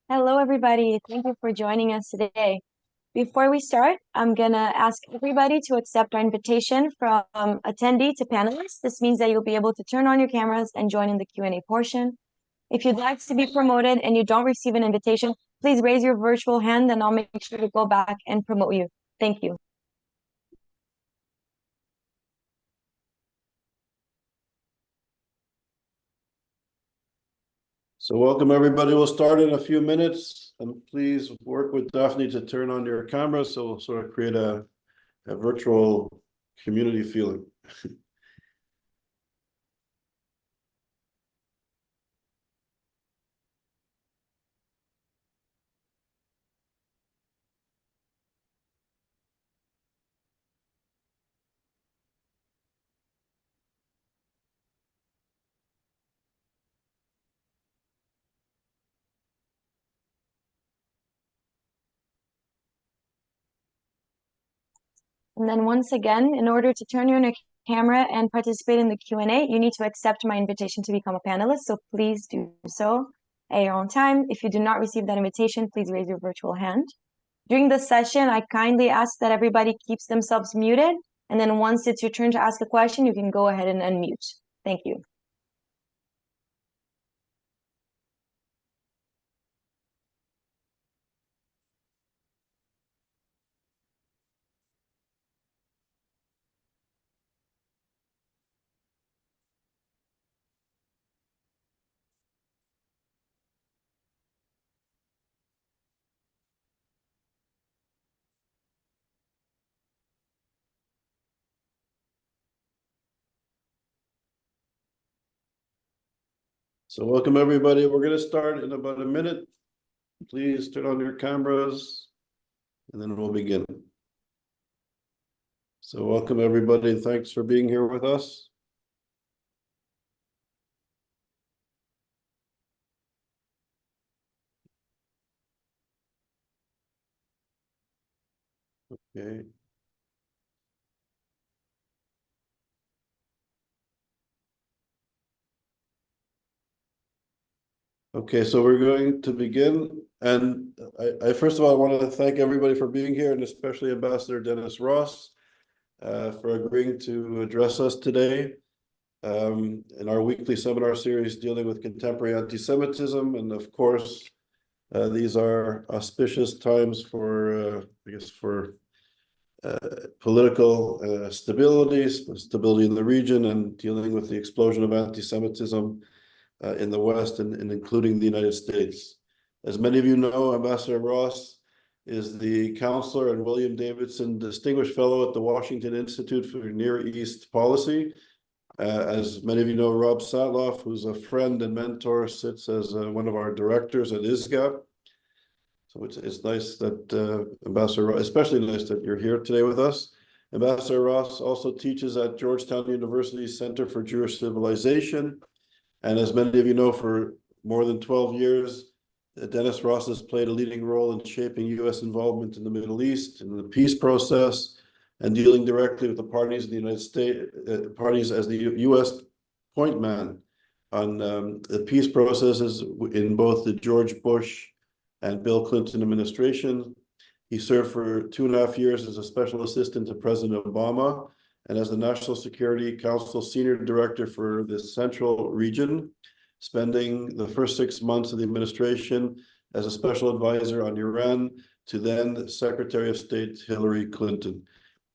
Hello, everybody. Thank you for joining us today. Before we start, I'm gonna ask everybody to accept our invitation from attendee to panelists. This means that you'll be able to turn on your cameras and join in the Q&A portion. If you'd like to be promoted and you don't receive an invitation, please raise your virtual hand and I'll make sure to go back and promote you. Thank you. So welcome everybody. We'll start in a few minutes, and please work with Daphne to turn on your camera so we'll sort of create a virtual community feeling. And then once again, in order to turn on your camera and participate in the Q&A, you need to accept my invitation to become a panelist. So please do so at your own time. If you do not receive that invitation, please raise your virtual hand. During the session, I kindly ask that everybody keeps themselves muted. And then once it's your turn to ask a question, you can go ahead and unmute. Thank you. So welcome everybody. We're going to start in about a minute. Please turn on your cameras and then we'll begin. So welcome everybody and thanks for being here with us. Okay. Okay, so we're going to begin. And I first of all, I want to thank everybody for being here, and especially Ambassador Dennis Ross for agreeing to address us today in our weekly seminar series dealing with contemporary anti-Semitism. And of course, these are auspicious times for, I guess, for political stability in the region and dealing with the explosion of anti-Semitism in the West and including the United States. As many of you know, Ambassador Ross is the Counsellor and William Davidson Distinguished Fellow at the Washington Institute for Near East Policy. As many of you know, Rob Satloff, who's a friend and mentor, sits as one of our directors at ISGAP. So it's nice that Ambassador Ross, especially nice that you're here today with us. Ambassador Ross also teaches at Georgetown University's Center for Jewish Civilization. And as many of you know, for more than 12 years, Dennis Ross has played a leading role in shaping U.S. involvement in the Middle East, in the peace process, and dealing directly with the parties in the United States, parties as the U.S. point man on the peace processes in both the George Bush and Bill Clinton administration. He served for 2.5 years as a special assistant to President Obama and as the National Security Council Senior Director for the Central Region, spending the first 6 months of the administration as a special advisor on Iran to then Secretary of State Hillary Clinton.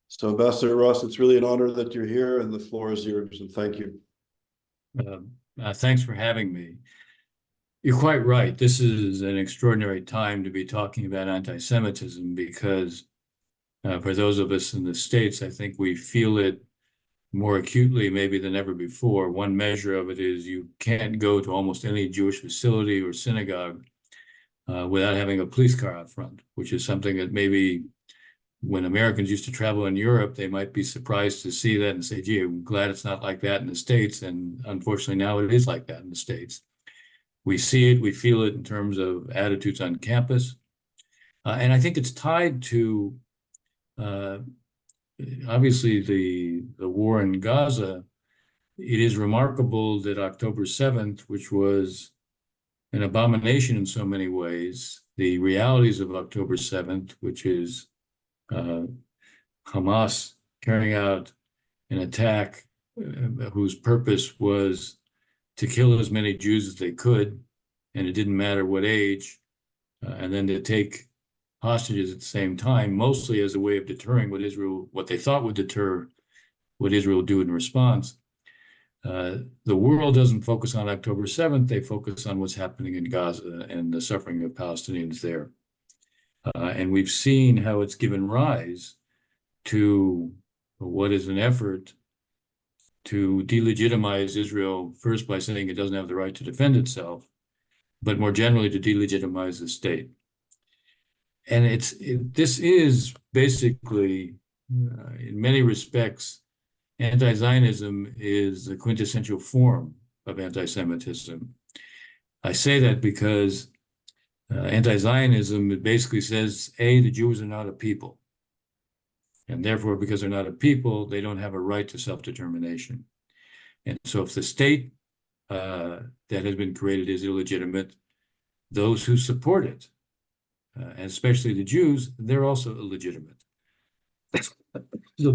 So Ambassador Ross, it's really an honor that you're here and the floor is yours, and thank you. Thanks for having me. You're quite right. This is an extraordinary time to be talking about anti-Semitism because for those of us in the States, I think we feel it more acutely maybe than ever before. One measure of it is you can't go to almost any Jewish facility or synagogue without having a police car out front, which is something that maybe when Americans used to travel in Europe, they might be surprised to see that and say, gee, I'm glad it's not like that in the States. And unfortunately, now it is like that in the States. We see it, we feel it in terms of attitudes on campus. And I think it's tied to obviously the war in Gaza. It is remarkable that October 7th, which was an abomination in so many ways. The realities of October 7th, which is Hamas carrying out an attack whose purpose was to kill as many Jews as they could, and it didn't matter what age, and then to take hostages at the same time, mostly as a way of deterring what they thought would deter what Israel would do in response. The world doesn't focus on October 7th, they focus on what's happening in Gaza and the suffering of Palestinians there. And we've seen how it's given rise to what is an effort to delegitimize Israel, first by saying it doesn't have the right to defend itself, but more generally to delegitimize the state. And this is basically, in many respects, anti-Zionism is the quintessential form of anti-Semitism. I say that because anti-Zionism, it basically says, A, the Jews are not a people. And therefore, because they're not a people, they don't have a right to self-determination. And so if the state that has been created is illegitimate, those who support it, and especially the Jews, they're also illegitimate. So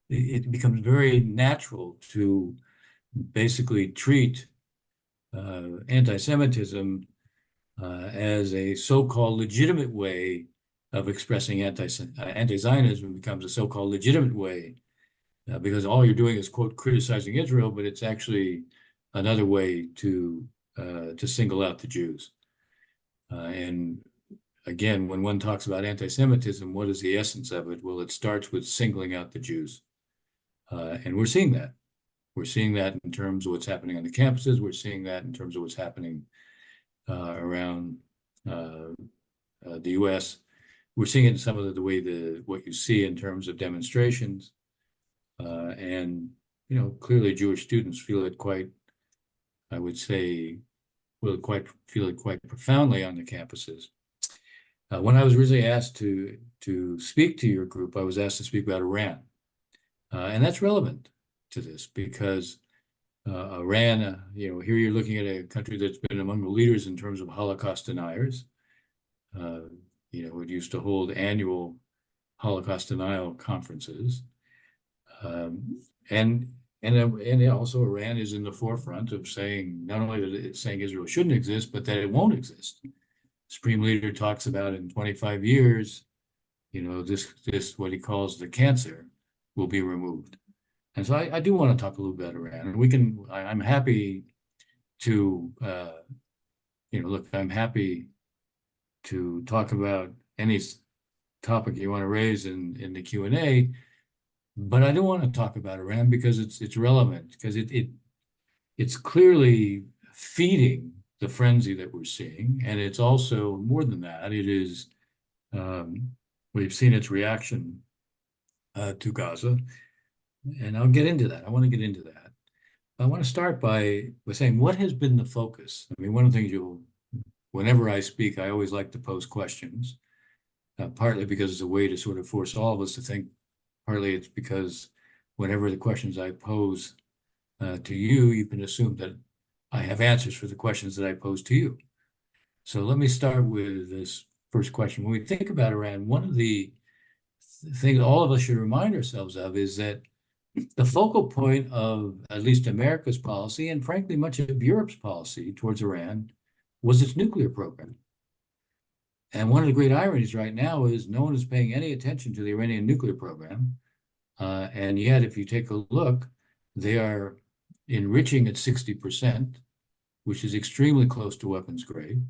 it becomes very natural to basically treat anti-Semitism as a so-called legitimate way of expressing anti-Zionism. Becomes a so-called legitimate way because all you're doing is, quote, criticizing Israel, but it's actually another way to single out the Jews. And again, when one talks about anti-Semitism, what is the essence of it? Well, it starts with singling out the Jews. And we're seeing that. We're seeing that in terms of what's happening on the campuses. We're seeing that in terms of what's happening around the U.S. We're seeing it in some of the way what you see in terms of demonstrations. And, you know, clearly Jewish students feel it quite, I would say, feel it quite profoundly on the campuses. When I was originally asked to speak to your group, I was asked to speak about Iran. And that's relevant to this because Iran, you know, here you're looking at a country that's been among the leaders in terms of Holocaust deniers. You know, it used to hold annual Holocaust denial conferences. And also Iran is in the forefront of saying, not only that it's saying Israel shouldn't exist, but that it won't exist. Supreme Leader talks about in 25 years, you know, this what he calls the cancer will be removed. And so I do want to talk a little bit about Iran. And I'm happy to, you know, look, I'm happy to talk about any topic you want to raise in the Q&A, but I don't want to talk about Iran because it's relevant, because it's clearly feeding the frenzy that we're seeing. And it's also more than that. It is, we've seen its reaction to Gaza. And I'll get into that. I want to get into that. I want to start by saying, what has been the focus? I mean, one of the things whenever I speak, I always like to pose questions, partly because it's a way to sort of force all of us to think. Partly it's because whenever the questions I pose to you, you can assume that I have answers for the questions that I pose to you. So let me start with this first question. When we think about Iran, one of the things all of us should remind ourselves of is that the focal point of at least America's policy, and frankly, much of Europe's policy towards Iran, was its nuclear program. And one of the great ironies right now is no one is paying any attention to the Iranian nuclear program. And yet, if you take a look, they are enriching at 60%, which is extremely close to weapons grade.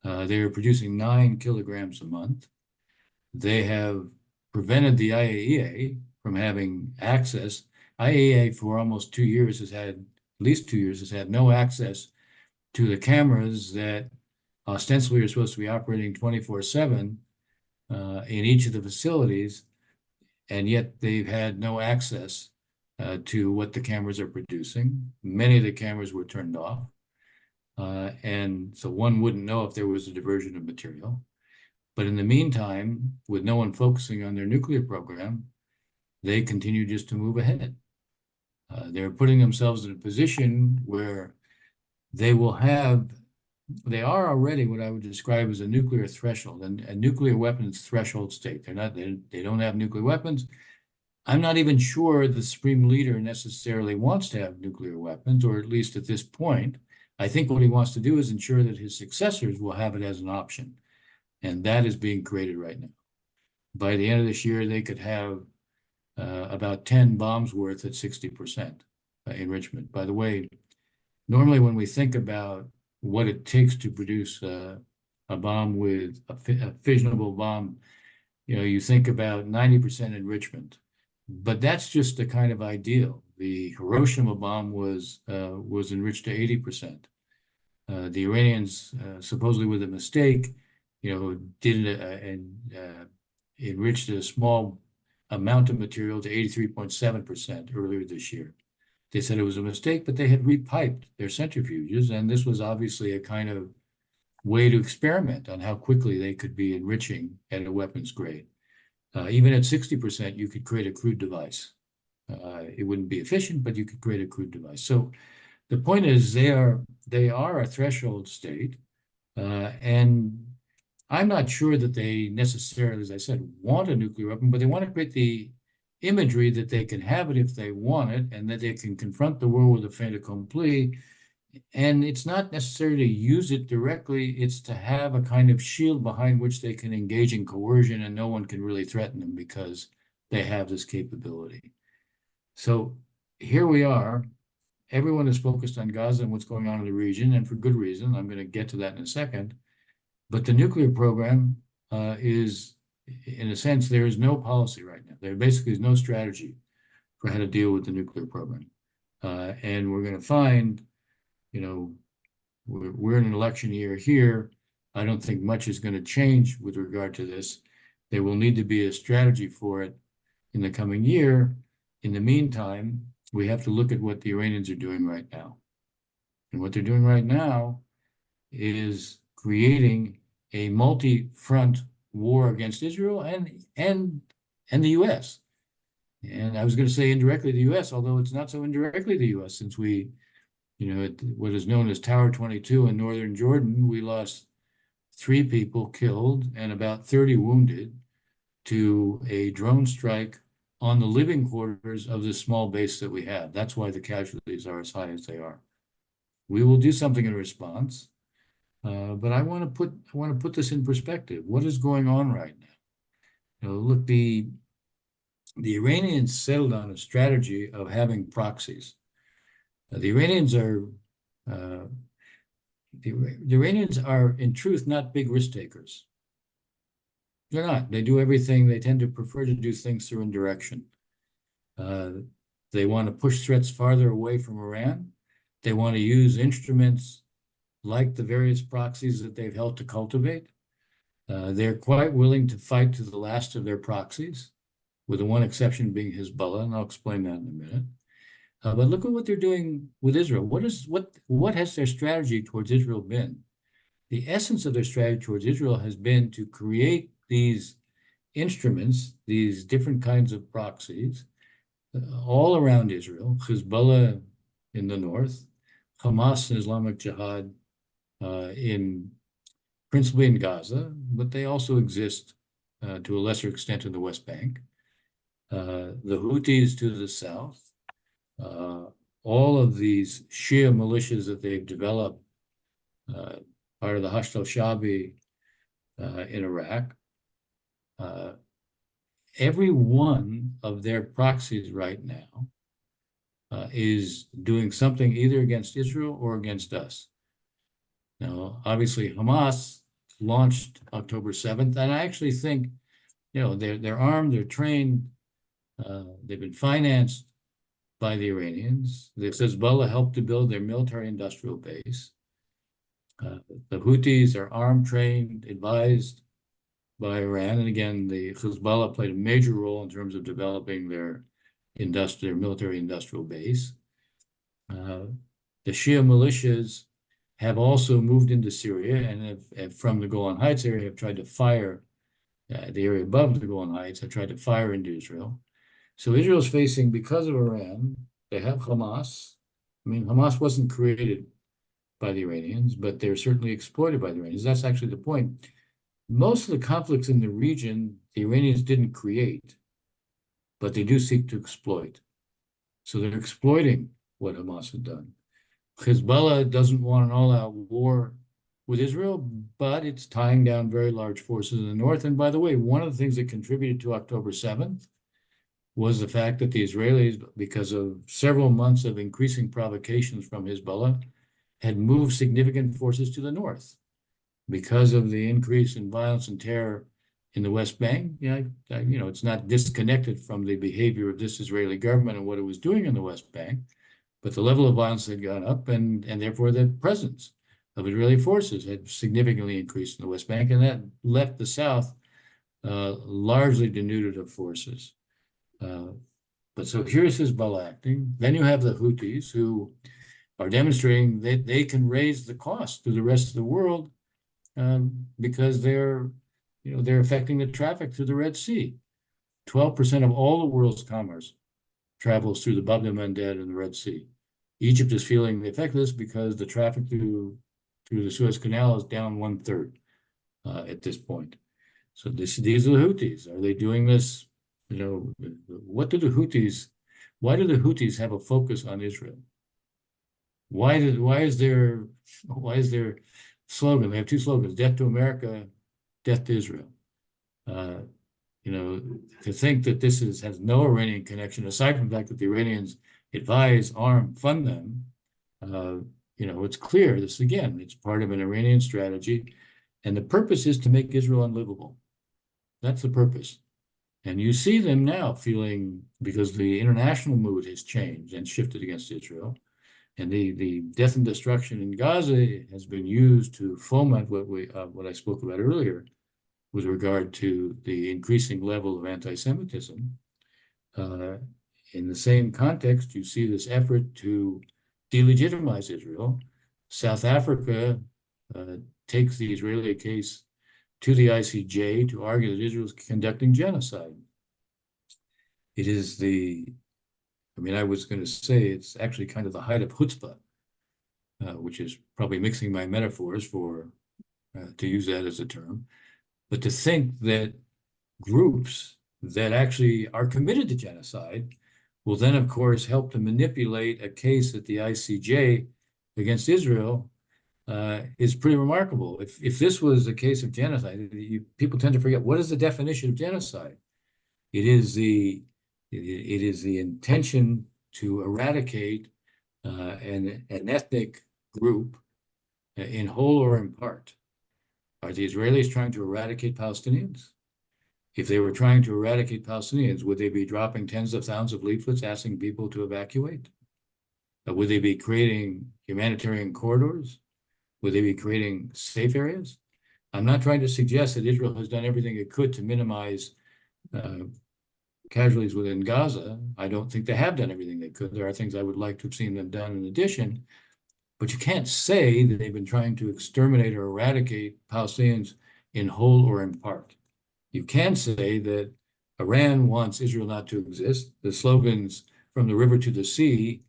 They are producing 9 kilograms a month. They have prevented the IAEA from having access. IAEA for almost 2 years at least 2 years, has had no access to the cameras that ostensibly are supposed to be operating 24/7 in each of the facilities, and yet they've had no access to what the cameras are producing. Many of the cameras were turned off, and so one wouldn't know if there was a diversion of material. But in the meantime, with no one focusing on their nuclear program, they continue just to move ahead. They're putting themselves in a position where they are already what I would describe as a nuclear threshold and a nuclear weapons threshold state. They don't have nuclear weapons. I'm not even sure the supreme leader necessarily wants to have nuclear weapons, or at least at this point. I think what he wants to do is ensure that his successors will have it as an option. And that is being created right now. By the end of this year, they could have about 10 bombs worth at 60% enrichment. By the way, normally when we think about what it takes to produce a bomb with a fissionable bomb, you think about 90% enrichment. But that's just the kind of ideal. The Hiroshima bomb was enriched to 80%. The Iranians, supposedly with a mistake, did enriched a small amount of material to 83.7% earlier this year. They said it was a mistake, but they had repiped their centrifuges, and this was obviously a kind of way to experiment on how quickly they could be enriching at a weapons grade. Even at 60%, you could create a crude device. It wouldn't be efficient, but you could create a crude device. So the point is they are a threshold state, and I'm not sure that they necessarily, as I said, want a nuclear weapon, but they want to create the imagery that they can have it if they want it, and that they can confront the world with a fait accompli. And it's not necessarily to use it directly, it's to have a kind of shield behind which they can engage in coercion, and no one can really threaten them because they have this capability. So here we are. Everyone is focused on Gaza and what's going on in the region, and for good reason. I'm going to get to that in a second. But the nuclear program is, in a sense, there is no policy right now. There basically is no strategy for how to deal with the nuclear program. And we're going to find, we're in an election year here. I don't think much is going to change with regard to this. There will need to be a strategy for it in the coming year. In the meantime, we have to look at what the Iranians are doing right now. And what they're doing right now is creating a multi-front war against Israel and the U.S. And I was going to say indirectly the U.S., although it's not so indirectly the U.S., since we, what is known as Tower 22 in northern Jordan, we lost 3 people killed and about 30 wounded to a drone strike on the living quarters of this small base that we have. That's why the casualties are as high as they are. We will do something in response. But I want to put this in perspective. What is going on right now? Look, the Iranians settled on a strategy of having proxies. The Iranians are in truth not big risk takers. They're not. They do everything. They tend to prefer to do things through indirection. They want to push threats farther away from Iran. They want to use instruments like the various proxies that they've helped to cultivate. They're quite willing to fight to the last of their proxies, with the one exception being Hezbollah, and I'll explain that in a minute. But look at what they're doing with Israel. What has their strategy towards Israel been? The essence of their strategy towards Israel has been to create these instruments, these different kinds of proxies, all around Israel. Hezbollah in the north, Hamas and Islamic Jihad principally in Gaza, but they also exist to a lesser extent in the West Bank. The Houthis to the south, all of these Shia militias that they've developed, part of the Hashd al-Shabi in Iraq. Every one of their proxies right now is doing something either against Israel or against us. Now, obviously, Hamas launched October 7th, and I actually think, they're armed, they're trained, they've been financed by the Iranians. The Hezbollah helped to build their military-industrial base. The Houthis are armed, trained, advised by Iran, and again, the Hezbollah played a major role in terms of developing their military-industrial base. The Shia militias have also moved into Syria and have from the Golan Heights area have tried to fire, the area above the Golan Heights, have tried to fire into Israel. So Israel's facing, because of Iran, they have Hamas. I mean, Hamas wasn't created by the Iranians, but they're certainly exploited by the Iranians. That's actually the point. Most of the conflicts in the region, the Iranians didn't create, but they do seek to exploit. So they're exploiting what Hamas had done. Hezbollah doesn't want an all-out war with Israel, but it's tying down very large forces in the north. And by the way, one of the things that contributed to October 7th was the fact that the Israelis, because of several months of increasing provocations from Hezbollah, had moved significant forces to the north. Because of the increase in violence and terror in the West Bank, it's not disconnected from the behavior of this Israeli government and what it was doing in the West Bank, but the level of violence had gone up, and therefore the presence of Israeli forces had significantly increased in the West Bank, and that left the South largely denuded of forces. But so here's Hezbollah acting. Then you have the Houthis, who are demonstrating that they can raise the cost to the rest of the world because they're affecting the traffic through the Red Sea. 12% of all the world's commerce travels through the Bab el-Mandeb and the Red Sea. Egypt is feeling the effect of this because the traffic through the Suez Canal is down 1/3 at this point. So these are the Houthis. Are they doing this? Why do the Houthis have a focus on Israel? Why is their slogan? They have two slogans: "Death to America, death to Israel." To think that this has no Iranian connection, aside from the fact that the Iranians advise, arm, fund them, it's clear. This again, it's part of an Iranian strategy, and the purpose is to make Israel unlivable. That's the purpose. And you see them now feeling, because the international mood has changed and shifted against Israel, and the death and destruction in Gaza has been used to foment what I spoke about earlier with regard to the increasing level of anti-Semitism. In the same context, you see this effort to delegitimize Israel. South Africa takes the Israeli case to the ICJ to argue that Israel is conducting genocide. It is I was going to say it's actually kind of the height of chutzpah, which is probably mixing my metaphors to use that as a term. But to think that groups that actually are committed to genocide will then, of course, help to manipulate a case at the ICJ against Israel is pretty remarkable. If this was a case of genocide, people tend to forget, what is the definition of genocide? It is the intention to eradicate an ethnic group in whole or in part. Are the Israelis trying to eradicate Palestinians? If they were trying to eradicate Palestinians, would they be dropping tens of thousands of leaflets asking people to evacuate? Would they be creating humanitarian corridors? Would they be creating safe areas? I'm not trying to suggest that Israel has done everything it could to minimize casualties within Gaza. I don't think they have done everything they could. There are things I would like to have seen them done in addition. But you can't say that they've been trying to exterminate or eradicate Palestinians in whole or in part. You can say that Iran wants Israel not to exist. The slogans from the river to the sea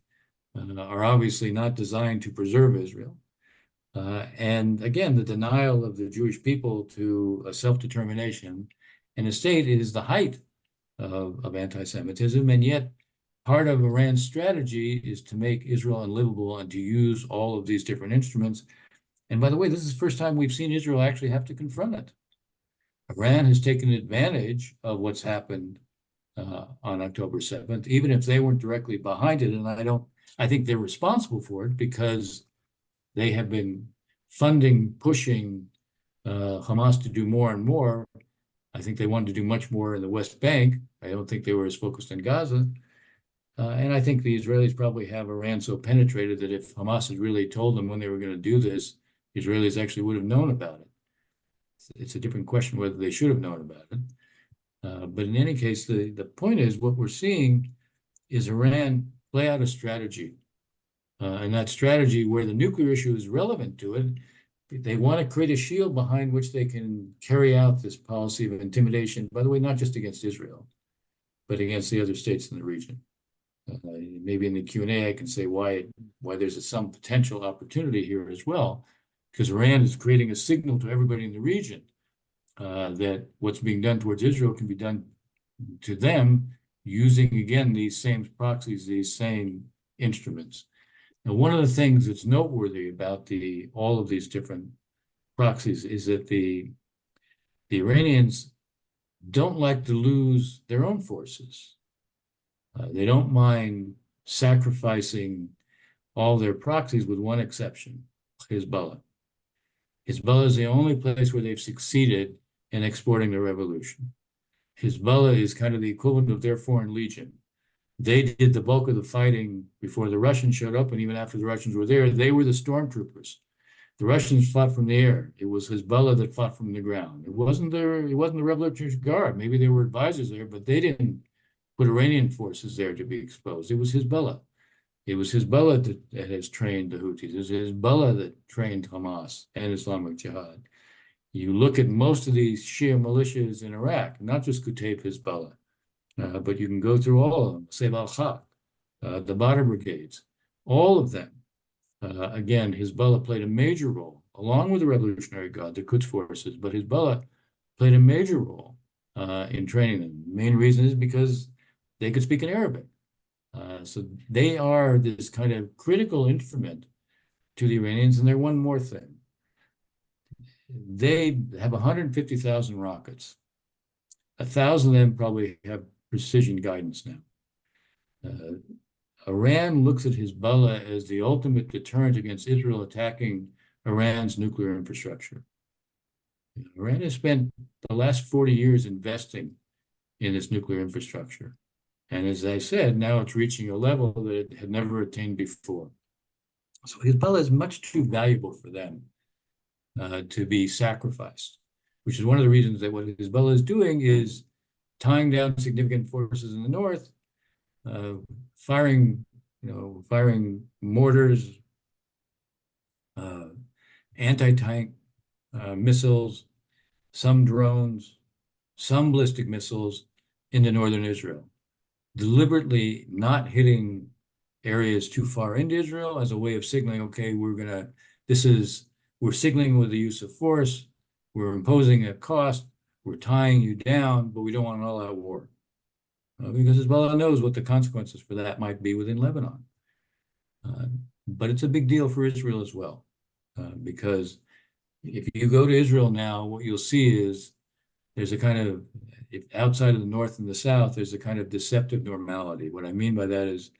are obviously not designed to preserve Israel. And again, the denial of the Jewish people to a self-determination and a state is the height of anti-Semitism. And yet part of Iran's strategy is to make Israel unlivable and to use all of these different instruments. And by the way, this is the first time we've seen Israel actually have to confront it. Iran has taken advantage of what's happened on October 7th, even if they weren't directly behind it. And I think they're responsible for it because they have been pushing Hamas to do more and more. I think they wanted to do much more in the West Bank. I don't think they were as focused in Gaza. And I think the Israelis probably have Iran so penetrated that if Hamas had really told them when they were going to do this, Israelis actually would have known about it. It's a different question whether they should have known about it. But in any case, the point is what we're seeing is Iran play out a strategy. And that strategy where the nuclear issue is relevant to it, they want to create a shield behind which they can carry out this policy of intimidation, by the way, not just against Israel, but against the other states in the region. Maybe in the Q&A, I can say why there's some potential opportunity here as well, because Iran is creating a signal to everybody in the region that what's being done towards Israel can be done to them using, again, these same proxies, these same instruments. Now, one of the things that's noteworthy about all of these different proxies is that the Iranians don't like to lose their own forces. They don't mind sacrificing all their proxies with one exception, Hezbollah. Hezbollah is the only place where they've succeeded in exporting the revolution. Hezbollah is kind of the equivalent of their foreign legion. They did the bulk of the fighting before the Russians showed up, and even after the Russians were there, they were the stormtroopers. The Russians fought from the air. It was Hezbollah that fought from the ground. It wasn't the Revolutionary Guard. Maybe there were advisors there, but they didn't put Iranian forces there to be exposed. It was Hezbollah. It was Hezbollah that has trained the Houthis. It was Hezbollah that trained Hamas and Islamic Jihad. You look at most of these Shia militias in Iraq, not just Qutayb Hezbollah, but you can go through all of them, Saif al-Haq, the Badr brigades, all of them. Again, Hezbollah played a major role, along with the Revolutionary Guard, the Quds forces, but Hezbollah played a major role in training them. The main reason is because they could speak in Arabic. So they are this kind of critical instrument to the Iranians. And they're one more thing. They have 150,000 rockets. 1,000 of them probably have precision guidance now. Iran looks at Hezbollah as the ultimate deterrent against Israel attacking Iran's nuclear infrastructure. Iran has spent the last 40 years investing in its nuclear infrastructure. And as I said, now it's reaching a level that it had never attained before. So Hezbollah is much too valuable for them to be sacrificed, which is one of the reasons that what Hezbollah is doing is tying down significant forces in the north, firing mortars, anti-tank missiles, some drones, some ballistic missiles into northern Israel, deliberately not hitting areas too far into Israel as a way of signaling, okay, we're signaling with the use of force, we're imposing a cost, we're tying you down, but we don't want an all-out war. Because Hezbollah knows what the consequences for that might be within Lebanon. But it's a big deal for Israel as well, because if you go to Israel now, what you'll see is there's a kind of, outside of the north and the south, there's a kind of deceptive normality. What I mean by that is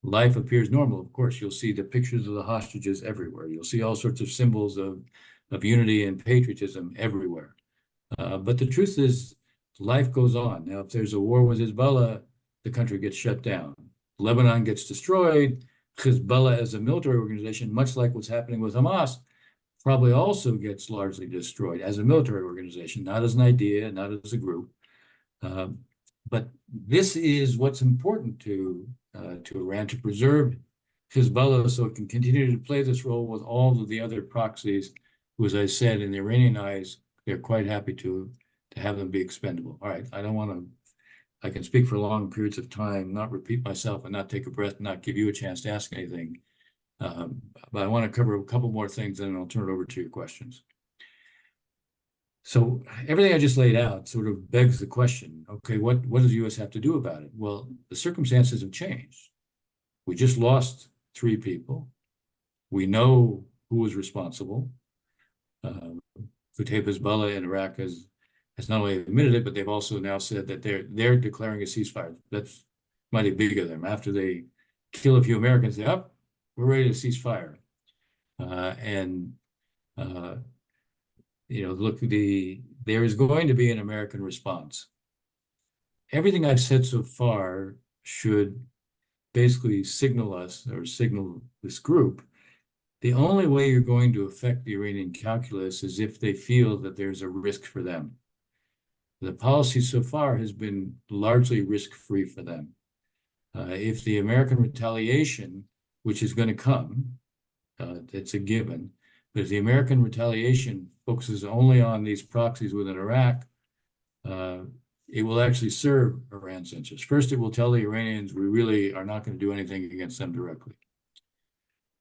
life appears normal. Of course, you'll see the pictures of the hostages everywhere. You'll see all sorts of symbols of unity and patriotism everywhere. But the truth is, life goes on. Now, if there's a war with Hezbollah, the country gets shut down. Lebanon gets destroyed. Hezbollah as a military organization, much like what's happening with Hamas, probably also gets largely destroyed as a military organization, not as an idea, not as a group. But this is what's important to Iran, to preserve Hezbollah so it can continue to play this role with all of the other proxies, who, as I said, in the Iranian eyes, they're quite happy to have them be expendable. All right, I can speak for long periods of time, not repeat myself and not take a breath, and not give you a chance to ask anything. But I want to cover a couple more things, and then I'll turn it over to your questions. So everything I just laid out sort of begs the question, okay, what does the U.S. have to do about it? Well, the circumstances have changed. We just lost 3 people. We know who was responsible. Qutayb Hezbollah in Iraq has not only admitted it, but they've also now said that they're declaring a ceasefire. That's mighty big of them. After they kill a few Americans, they're up, we're ready to cease fire. Look, there is going to be an American response. Everything I've said so far should basically signal us, or signal this group, the only way you're going to affect the Iranian calculus is if they feel that there's a risk for them. The policy so far has been largely risk-free for them. If the American retaliation, which is going to come, it's a given, but if the American retaliation focuses only on these proxies within Iraq, it will actually serve Iran's interests. First, it will tell the Iranians we really are not going to do anything against them directly.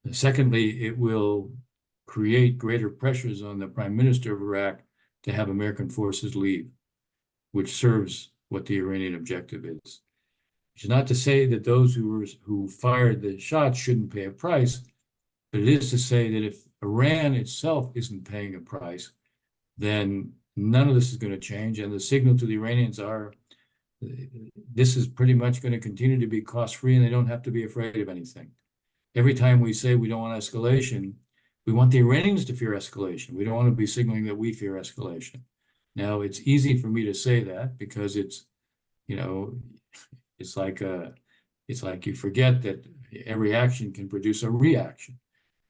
And secondly, it will create greater pressures on the prime minister of Iraq to have American forces leave, which serves what the Iranian objective is. Which is not to say that those who fired the shots shouldn't pay a price, but it is to say that if Iran itself isn't paying a price, then none of this is going to change. And the signal to the Iranians are, this is pretty much going to continue to be cost-free and they don't have to be afraid of anything. Every time we say we don't want escalation, we want the Iranians to fear escalation. We don't want to be signaling that we fear escalation. Now, it's easy for me to say that because it's, you know, it's like you forget that every action can produce a reaction.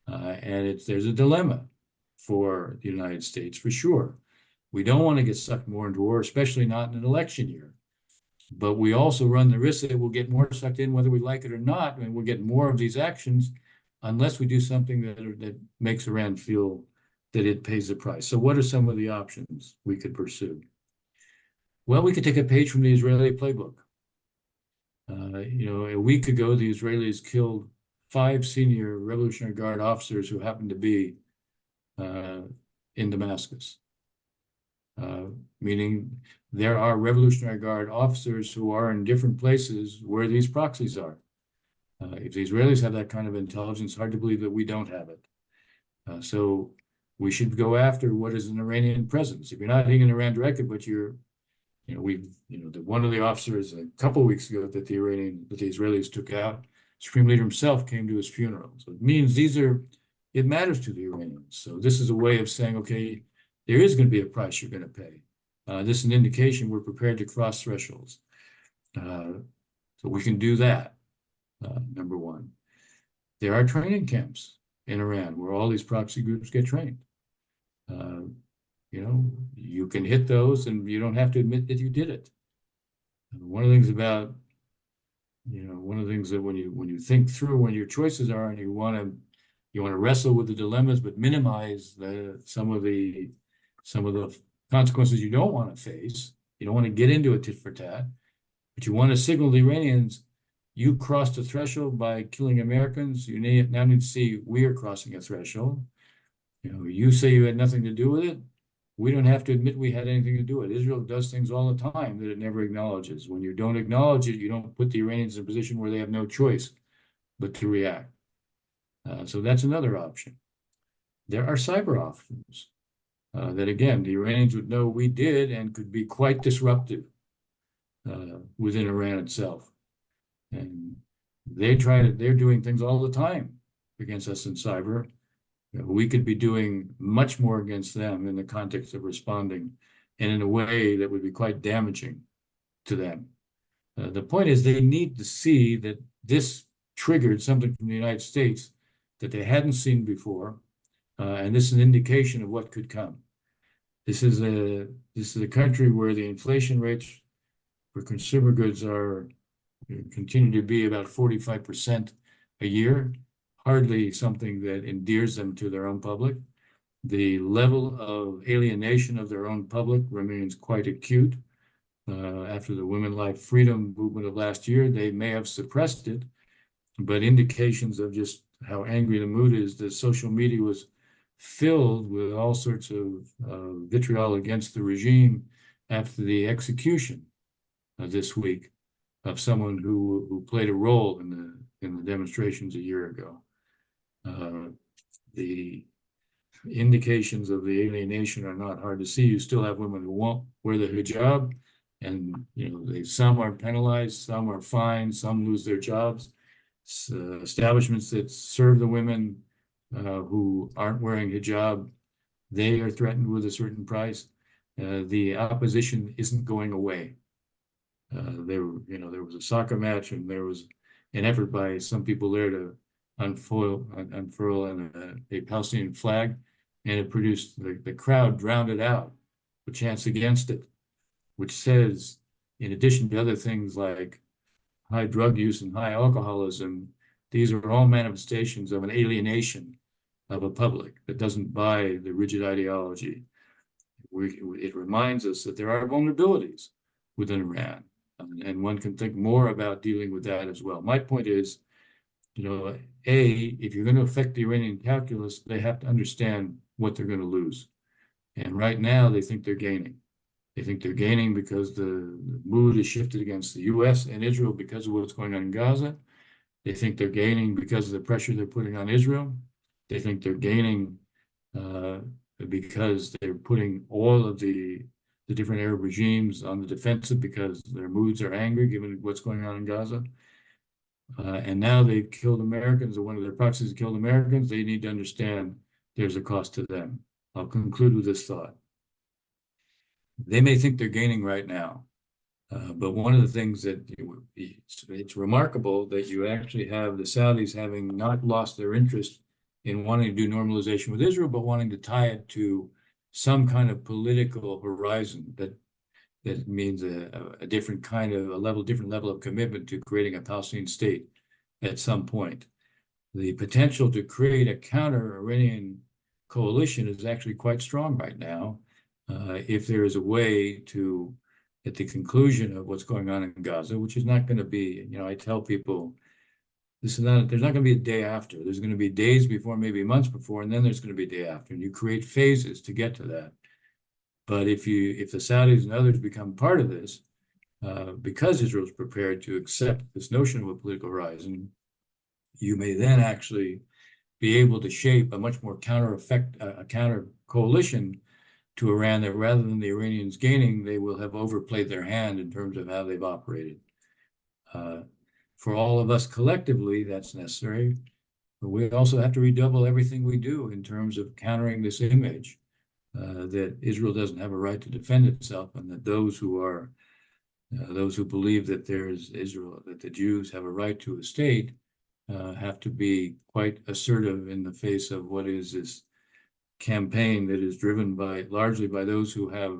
And there's a dilemma for the United States, for sure. We don't want to get sucked more into war, especially not in an election year. But we also run the risk that we'll get more sucked in whether we like it or not, and we'll get more of these actions unless we do something that makes Iran feel that it pays the price. So what are some of the options we could pursue? Well, we could take a page from the Israeli playbook. A week ago, the Israelis killed 5 senior Revolutionary Guard officers who happened to be in Damascus, meaning there are Revolutionary Guard officers who are in different places where these proxies are. If the Israelis have that kind of intelligence, hard to believe that we don't have it. So we should go after what is an Iranian presence. If you're not hitting Iran directly, but one of the officers a couple of weeks ago that the Israelis took out, Supreme Leader himself came to his funeral. So it means it matters to the Iranians. So this is a way of saying, okay, there is going to be a price you're going to pay. This is an indication we're prepared to cross thresholds. So we can do that, number one. There are training camps in Iran where all these proxy groups get trained. You can hit those and you don't have to admit that you did it. One of the things that when you think through when your choices are and you want to wrestle with the dilemmas but minimize some of the consequences you don't want to face. You don't want to get into a tit for tat, but you want to signal the Iranians, you crossed a threshold by killing Americans. You now need to see we are crossing a threshold. You say you had nothing to do with it. We don't have to admit we had anything to do with it. Israel does things all the time that it never acknowledges. When you don't acknowledge it, you don't put the Iranians in a position where they have no choice but to react. So that's another option. There are cyber options that, again, the Iranians would know we did and could be quite disruptive within Iran itself. And they're doing things all the time against us in cyber. We could be doing much more against them in the context of responding and in a way that would be quite damaging to them. The point is they need to see that this triggered something from the United States that they hadn't seen before, and this is an indication of what could come. This is a country where the inflation rates for consumer goods continue to be about 45% a year. Hardly something that endears them to their own public. The level of alienation of their own public remains quite acute. After the Women Life Freedom movement of last year, they may have suppressed it, but indications of just how angry the mood is, that social media was filled with all sorts of vitriol against the regime after the execution this week of someone who played a role in the demonstrations a year ago. The indications of the alienation are not hard to see. You still have women who won't wear the hijab, and some are penalized, some are fined, some lose their jobs. Establishments that serve the women who aren't wearing hijab, they are threatened with a certain price. The opposition isn't going away. There was a soccer match, and there was an effort by some people there to unfurl a Palestinian flag, and it produced the crowd drowned it out, the chants against it, which says, in addition to other things like high drug use and high alcoholism, these are all manifestations of an alienation of a public that doesn't buy the rigid ideology. It reminds us that there are vulnerabilities within Iran. And one can think more about dealing with that as well. My point is, if you're going to affect the Iranian calculus, they have to understand what they're going to lose. And right now, they think they're gaining. They think they're gaining because the mood is shifted against the U.S. and Israel because of what's going on in Gaza. They think they're gaining because of the pressure they're putting on Israel. They think they're gaining because they're putting all of the different Arab regimes on the defensive because their moods are angry given what's going on in Gaza. And now they've killed Americans, or one of their proxies killed Americans. They need to understand there's a cost to them. I'll conclude with this thought. They may think they're gaining right now, but one of the things that it's remarkable that you actually have the Saudis having not lost their interest in wanting to do normalization with Israel, but wanting to tie it to some kind of political horizon that means a different kind of different level of commitment to creating a Palestinian state at some point. The potential to create a counter-Iranian coalition is actually quite strong right now. If there is a way to, at the conclusion of what's going on in Gaza, which is not going to be, I tell people, there's not going to be a day after. There's going to be days before, maybe months before, and then there's going to be a day after. And you create phases to get to that. But if the Saudis and others become part of this, because Israel is prepared to accept this notion of a political horizon, you may then actually be able to shape a much more counter coalition to Iran that rather than the Iranians gaining, they will have overplayed their hand in terms of how they've operated. For all of us collectively, that's necessary. But we also have to redouble everything we do in terms of countering this image that Israel doesn't have a right to defend itself, and that those who believe that there is Israel, that the Jews have a right to a state, have to be quite assertive in the face of what is this campaign that is driven largely by those who have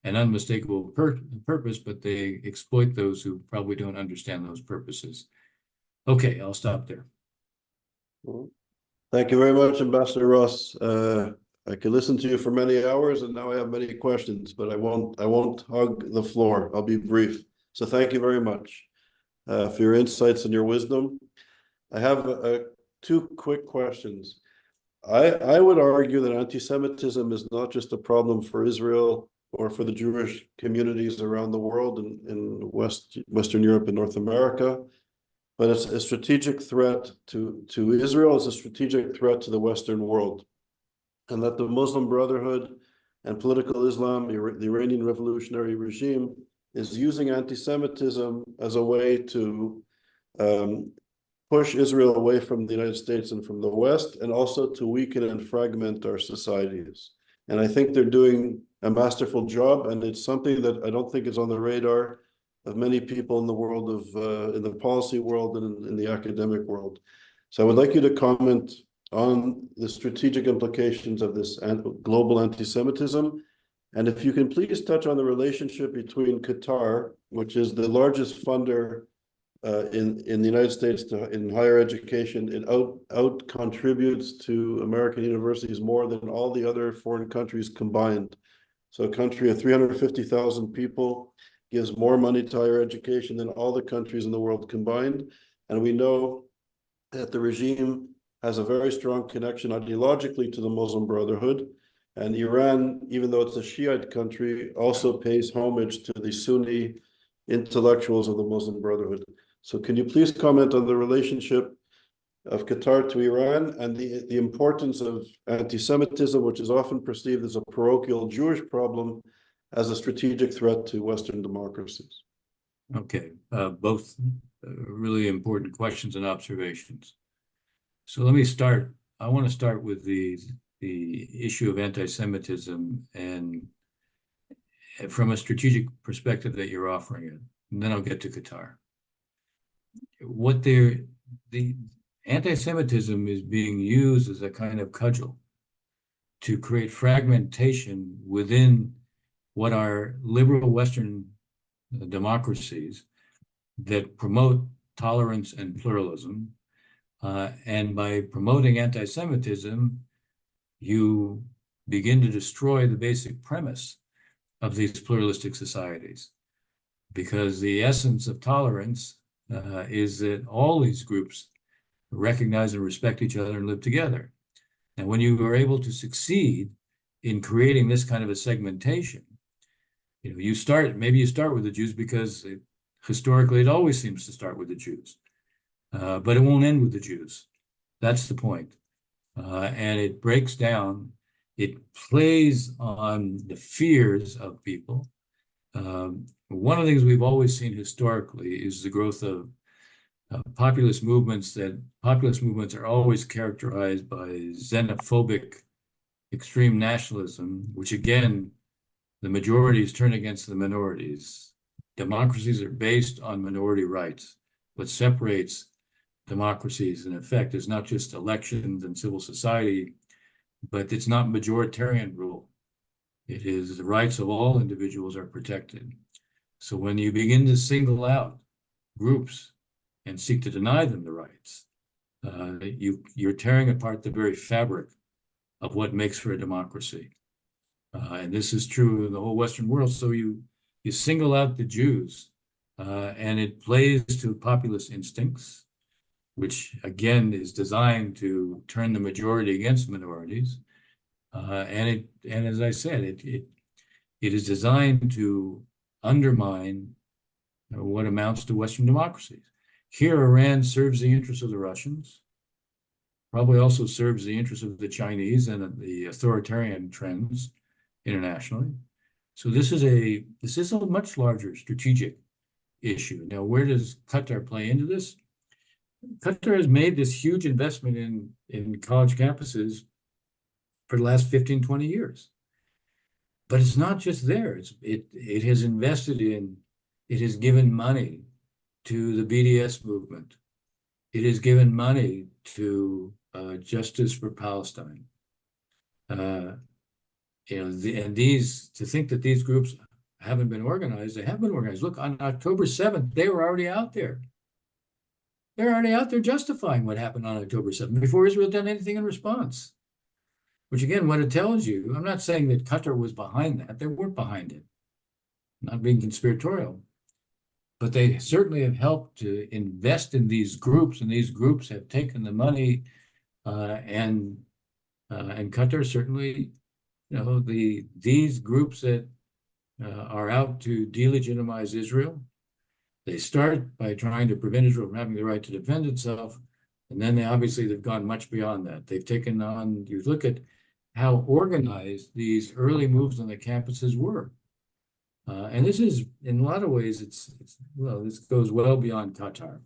an unmistakable purpose, but they exploit those who probably don't understand those purposes. Okay, I'll stop there. Thank you very much, Ambassador Ross. I could listen to you for many hours, and now I have many questions, but I won't hog the floor. I'll be brief. So thank you very much for your insights and your wisdom. I have two quick questions. I would argue that anti-Semitism is not just a problem for Israel or for the Jewish communities around the world in Western Europe and North America, but it's a strategic threat to Israel, it's a strategic threat to the Western world. And that the Muslim Brotherhood and political Islam, the Iranian revolutionary regime, is using anti-Semitism as a way to push Israel away from the United States and from the West, and also to weaken and fragment our societies. And I think they're doing a masterful job, and it's something that I don't think is on the radar of many people in the world in the policy world and in the academic world. So I would like you to comment on the strategic implications of this global anti-Semitism. And if you can please touch on the relationship between Qatar, which is the largest funder in the United States in higher education. It out contributes to American universities more than all the other foreign countries combined. So a country of 350,000 people gives more money to higher education than all the countries in the world combined. And we know that the regime has a very strong connection ideologically to the Muslim Brotherhood. And Iran, even though it's a Shiite country, also pays homage to the Sunni intellectuals of the Muslim Brotherhood. So can you please comment on the relationship of Qatar to Iran and the importance of anti-Semitism, which is often perceived as a parochial Jewish problem, as a strategic threat to Western democracies? Okay, both really important questions and observations. So let me start. I want to start with the issue of anti-Semitism and from a strategic perspective that you're offering it, and then I'll get to Qatar. The anti-Semitism is being used as a kind of cudgel to create fragmentation within what are liberal Western democracies that promote tolerance and pluralism. And by promoting anti-Semitism, you begin to destroy the basic premise of these pluralistic societies. because the essence of tolerance is that all these groups recognize and respect each other and live together. And when you are able to succeed in creating this kind of a segmentation, maybe you start with the Jews because historically it always seems to start with the Jews, but it won't end with the Jews. That's the point. And it breaks down, it plays on the fears of people. One of the things we've always seen historically is the growth of populist movements are always characterized by xenophobic extreme nationalism, which again, the majorities turn against the minorities. Democracies are based on minority rights. What separates democracies, in effect, is not just elections and civil society, but it's not majoritarian rule. It is the rights of all individuals are protected. So when you begin to single out groups and seek to deny them the rights, you're tearing apart the very fabric of what makes for a democracy. And this is true in the whole Western world. So you single out the Jews, and it plays to populist instincts, which again is designed to turn the majority against minorities. And as I said, it is designed to undermine what amounts to Western democracies. Here, Iran serves the interests of the Russians, probably also serves the interests of the Chinese and the authoritarian trends internationally. So this is a much larger strategic issue. Now, where does Qatar play into this? Qatar has made this huge investment in college campuses for the last 15, 20 years. But it's not just there. It has invested in, it has given money to the BDS movement. It has given money to Justice for Palestine. To think that these groups haven't been organized, they have been organized. Look, on October 7th, they were already out there. They're already out there justifying what happened on October 7th before Israel done anything in response. Which again, what it tells you, I'm not saying that Qatar was behind that. They weren't behind it. I'm not being conspiratorial. But they certainly have helped to invest in these groups, and these groups have taken the money, and Qatar certainly, these groups that are out to delegitimize Israel, they start by trying to prevent Israel from having the right to defend itself, and then they've gone much beyond that. They've taken on, you look at how organized these early moves on the campuses were. And this is, in a lot of ways, this goes well beyond Qatar.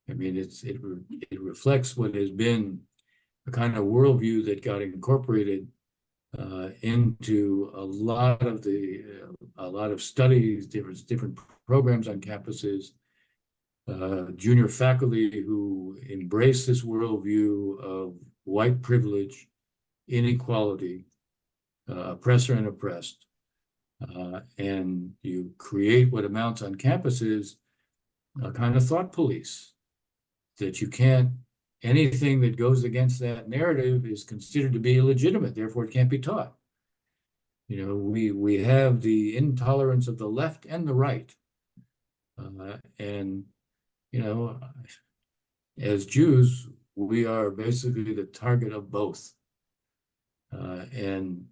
I mean, it reflects what has been a kind of worldview that got incorporated into a lot of studies, different programs on campuses, junior faculty who embrace this worldview of white privilege, inequality, oppressor and oppressed. And you create what amounts on campuses a kind of thought police that you can't, anything that goes against that narrative is considered to be illegitimate, therefore it can't be taught. We have the intolerance of the left and the right. As Jews, we are basically the target of both. And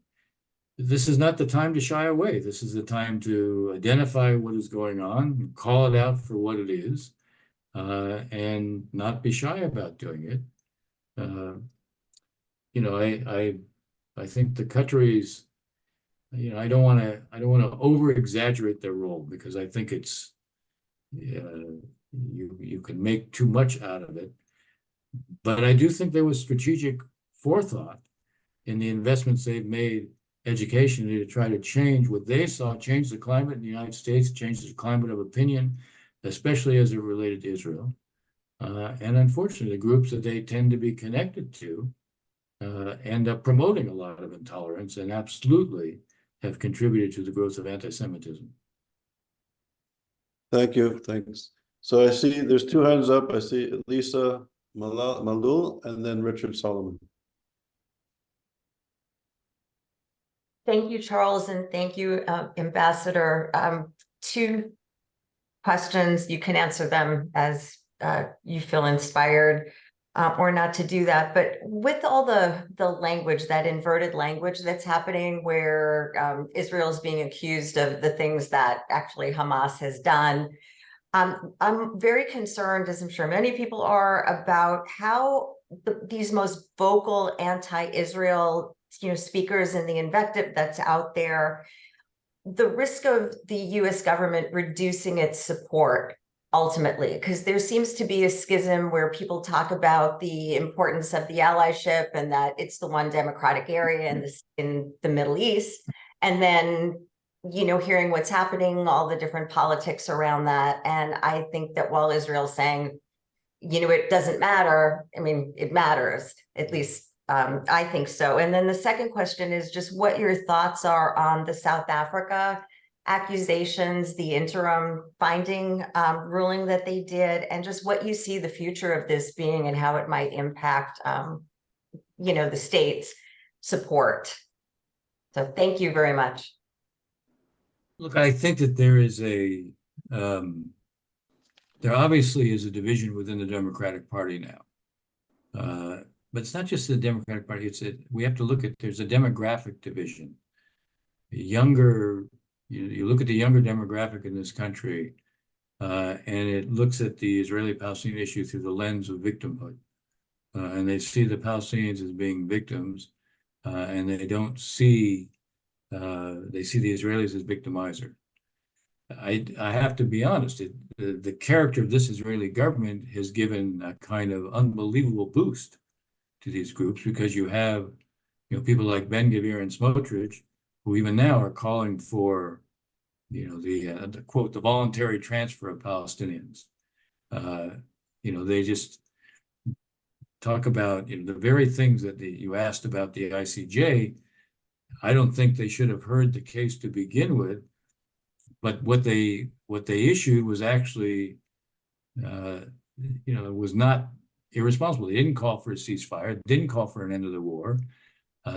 this is not the time to shy away. This is the time to identify what is going on, call it out for what it is, and not be shy about doing it. I think the Qataris, I don't want to over exaggerate their role, because I think it's you can make too much out of it. But I do think there was strategic forethought in the investments they've made educationally to try to change what they saw, change the climate in the United States, change the climate of opinion, especially as it related to Israel. And unfortunately, the groups that they tend to be connected to end up promoting a lot of intolerance and absolutely have contributed to the growth of anti-Semitism. Thank you. Thanks. So I see there's two hands up. I see Lisa Malul and then Richard Solomon. Thank you, Charles, and thank you, Ambassador. Two questions. You can answer them as you feel inspired, or not to do that. But with all the language, that inverted language that's happening, where Israel is being accused of the things that actually Hamas has done, I'm very concerned, as I'm sure many people are, about how these most vocal anti-Israel, speakers and the invective that's out there, the risk of the US government reducing its support ultimately, because there seems to be a schism where people talk about the importance of the allyship and that it's the one democratic area in the Middle East. And then, hearing what's happening, all the different politics around that. And I think that while Israel's saying, it doesn't matter, I mean, it matters, at least I think so. And then the second question is just what your thoughts are on the South Africa accusations, the interim finding ruling that they did, and just what you see the future of this being and how it might impact, the state's support. So thank you very much. Look, I think that there obviously is a division within the Democratic Party now. But it's not just the Democratic Party. We have to look at, there's a demographic division. You look at the younger demographic in this country, and it looks at the Israeli-Palestinian issue through the lens of victimhood. And they see the Palestinians as being victims, and they don't see, they see the Israelis as victimizer. I have to be honest, the character of this Israeli government has given a kind of unbelievable boost to these groups, because you have, people like Ben-Gvir and Smotrich, who even now are calling for, the quote, the voluntary transfer of Palestinians. They just talk about the very things that you asked about the ICJ. I don't think they should have heard the case to begin with, but what they issued was actually, it was not irresponsible. They didn't call for a ceasefire, didn't call for an end of the war.